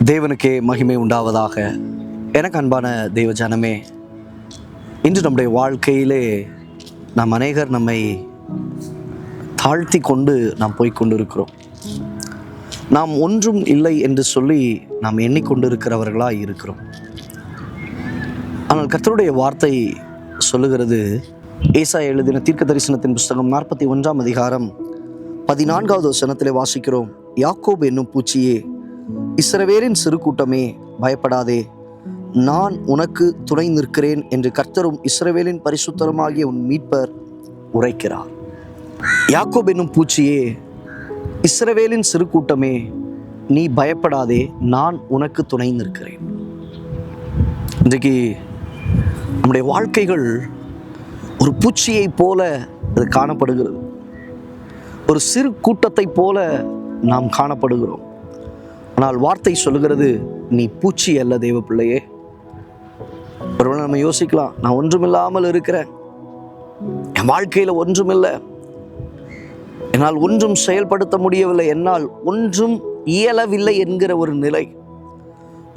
தேவனுக்கே மகிமை உண்டாவதாக. எனக்கு அன்பான தேவ ஜனமே, இன்று நம்முடைய வாழ்க்கையிலே நாம் அநேகர் நம்மை தாழ்த்தி கொண்டு நாம் போய்கொண்டிருக்கிறோம். நாம் ஒன்றும் இல்லை என்று சொல்லி நாம் எண்ணிக்கொண்டிருக்கிறவர்களாக இருக்கிறோம். ஆனால் கர்த்தருடைய வார்த்தை சொல்லுகிறது, ஏசாயா எழுதின தீர்க்க தரிசனத்தின் புஸ்தகம் 41 அதிகாரம் 14வது வசனத்திலே வாசிக்கிறோம். யாக்கோபு என்னும் பூச்சியே, இஸ்ரவேலின் சிறு கூட்டமே, பயப்படாதே, நான் உனக்கு துணை நிற்கிறேன் என்று கர்த்தரும் இஸ்ரவேலின் பரிசுத்தருமாகிய உன் மீட்பர் உரைக்கிறார். யாக்கோபு என்னும் பூச்சியே, இஸ்ரவேலின் சிறு கூட்டமே, நீ பயப்படாதே, நான் உனக்கு துணை நிற்கிறேன். இன்றைக்கு நம்முடைய வாழ்க்கைகள் ஒரு பூச்சியை போல அது காணப்படுகிறது. ஒரு சிறு கூட்டத்தை போல நாம் காணப்படுகிறோம். ஆனால் வார்த்தை சொல்லுகிறது, நீ பூச்சி அல்ல தேவ பிள்ளையே. ஒருவேளை நம்ம யோசிக்கலாம், நான் ஒன்றுமில்லாமல் இருக்கிறேன், என் வாழ்க்கையில் ஒன்றுமில்லை, என்னால் ஒன்றும் செயல்படுத்த முடியவில்லை, என்னால் ஒன்றும் இயலவில்லை என்கிற ஒரு நிலை.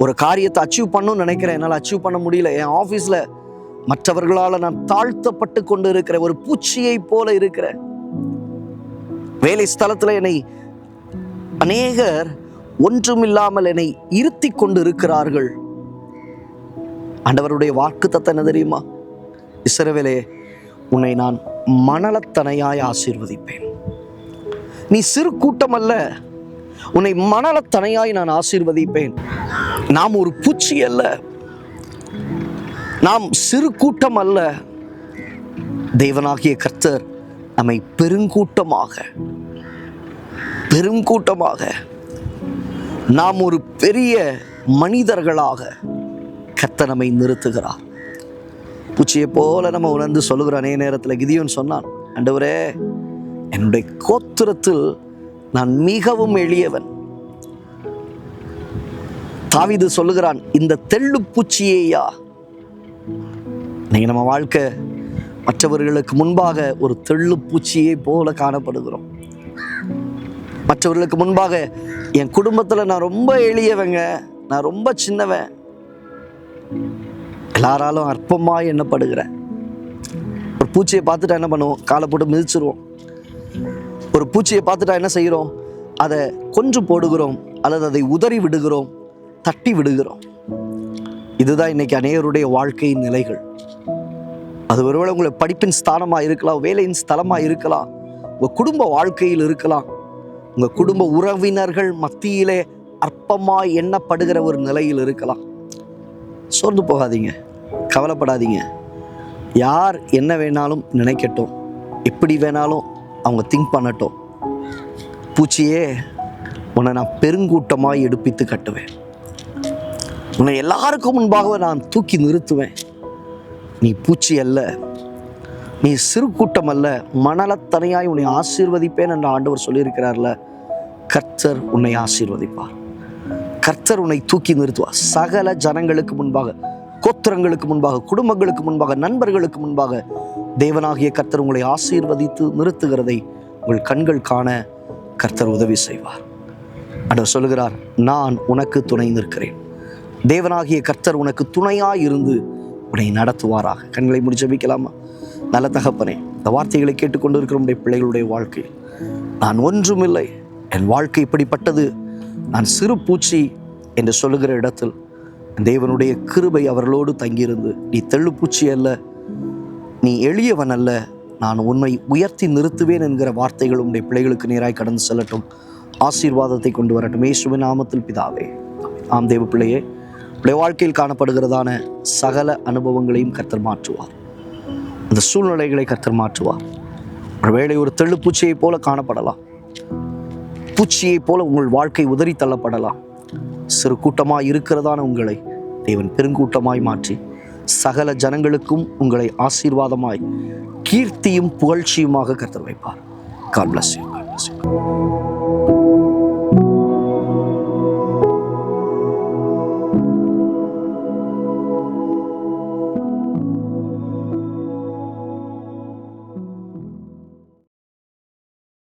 ஒரு காரியத்தை அச்சீவ் பண்ணணும்னு நினைக்கிறேன், என்னால் அச்சீவ் பண்ண முடியல. என் ஆஃபீஸில் மற்றவர்களால் நான் தாழ்த்தப்பட்டு கொண்டு இருக்கிற ஒரு பூச்சியை போல இருக்கிறேன். வேலை ஸ்தலத்தில் என்னை அநேகர் ஒன்றுமில்லாமல் என்னை இருத்தி கொண்டு இருக்கிறார்கள். ஆண்டவருடைய வாக்குத்தத்தம் என்ன தெரியுமா? இஸ்ரவேலே, உன்னை நான் மணலத்தனையாய் ஆசீர்வதிப்பேன். நீ சிறு கூட்டம் அல்ல, உன்னை மணலத்தனையாய் நான் ஆசீர்வதிப்பேன். நாம் ஒரு பூச்சி அல்ல, நாம் சிறு கூட்டம் அல்ல. தேவனாகிய கர்த்தர் நம்மை பெருங்கூட்டமாக நாம் ஒரு பெரிய மனிதர்களாக கர்த்தர் நம்மை நிறுத்துகிறார். பூச்சியை போல நம்ம உணர்ந்து சொல்லுகிறோம். அநேக நேரத்தில் கிதியோன் சொன்னான், ஆண்டவரே, என்னுடைய கோத்திரத்தில் நான் மிகவும் எளியவன். தாவீது சொல்லுகிறான், இந்த தெள்ளு பூச்சியேயா. இன்னைக்கு நம்ம வாழ்க்கை மற்றவர்களுக்கு முன்பாக ஒரு தெள்ளு பூச்சியை போல காணப்படுகிறோம். மற்றவர்களுக்கு முன்பாக என் குடும்பத்தில் நான் ரொம்ப எளியவங்க, நான் ரொம்ப சின்னவன், எல்லாராலும் அற்பமாக எண்ணப்படுகிறேன். ஒரு பூச்சியை பார்த்துட்டா என்ன பண்ணுவோம்? காலை போட்டு மிதிச்சிருவோம். ஒரு பூச்சியை பார்த்துட்டா என்ன செய்கிறோம்? அதை கொன்று போடுகிறோம், அல்லது அதை உதறி விடுகிறோம், தட்டி விடுகிறோம். இதுதான் இன்னைக்கு அநேகருடைய வாழ்க்கையின் நிலைகள். அது ஒருவேளை உங்களை படிப்பின் ஸ்தானமாக இருக்கலாம், வேலையின் ஸ்தலமாக இருக்கலாம், உங்கள் குடும்ப வாழ்க்கையில் இருக்கலாம், உங்கள் குடும்ப உறவினர்கள் மத்தியிலே அற்பமாய் எண்ணப்படுகிற ஒரு நிலையில் இருக்கலாம். சோர்ந்து போகாதீங்க, கவலைப்படாதீங்க. யார் என்ன வேணாலும் நினைக்கட்டும், எப்படி வேணாலும் அவங்க திங்க் பண்ணட்டும். பூச்சியே, உன்னை நான் பெருங்கூட்டமாய் எடுப்பித்து கட்டுவேன். உன்னை எல்லாருக்கும் முன்பாக நான் தூக்கி நிறுத்துவேன். நீ பூச்சி அல்ல, நீ சிறு கூட்டம் அல்ல, மணலத்தனையாய் உன்னை ஆசீர்வதிப்பேன் என்று ஆண்டவர் சொல்லியிருக்கிறார்ல. கர்த்தர் உன்னை ஆசீர்வதிப்பார். கர்த்தர் உன்னை தூக்கி நிறுத்துவார். சகல ஜனங்களுக்கு முன்பாக, கோத்திரங்களுக்கு முன்பாக, குடும்பங்களுக்கு முன்பாக, நண்பர்களுக்கு முன்பாக தேவனாகிய கர்த்தர் உங்களை ஆசீர்வதித்து நிறுத்துகிறதை உங்கள் கண்கள் காண கர்த்தர் உதவி செய்வார். ஆண்டவர் சொல்லுகிறார், நான் உனக்கு துணை நிற்கிறேன். தேவனாகிய கர்த்தர் உனக்கு துணையாய் இருந்து உன்னை நடத்துவாராக. கண்களை மூடி ஜெபிக்கலாமா? நல்ல தகப்பனே, இந்த வார்த்தைகளை கேட்டுக்கொண்டு இருக்கிற உடைய பிள்ளைகளுடைய வாழ்க்கை, நான் ஒன்றுமில்லை, என் வாழ்க்கை இப்படிப்பட்டது, நான் சிறு பூச்சி என்று சொல்லுகிற இடத்தில் தேவனுடைய கிருபை அவர்களோடு தங்கியிருந்து, நீ தெள்ளு பூச்சி அல்ல, நீ எளியவன் அல்ல, நான் உன்னை உயர்த்தி நிறுத்துவேன் என்கிற வார்த்தைகள் உடைய பிள்ளைகளுக்கு நேராய் கடந்து செல்லட்டும். ஆசீர்வாதத்தை கொண்டு வரட்டும். இயேசுவின் நாமத்தில் பிதாவே. ஆம் தேவ பிள்ளையே, உடைய வாழ்க்கையில் காணப்படுகிறதான சகல அனுபவங்களையும் கர்த்தர் மாற்றுவார். அந்த சூழ்நிலைகளை கர்த்தர் மாற்றுவார். ஒருவேளை ஒரு தெள்ளு பூச்சியை போல காணப்படலாம், பூச்சியை போல உங்கள் வாழ்க்கை உதறி தள்ளப்படலாம். சிறு கூட்டமாய் இருக்கிறதான உங்களை தேவன் பெருங்கூட்டமாய் மாற்றி சகல ஜனங்களுக்கும் உங்களை ஆசீர்வாதமாய் கீர்த்தியும் புகழ்ச்சியுமாக கர்த்தர் வைப்பார். God bless you. God bless you.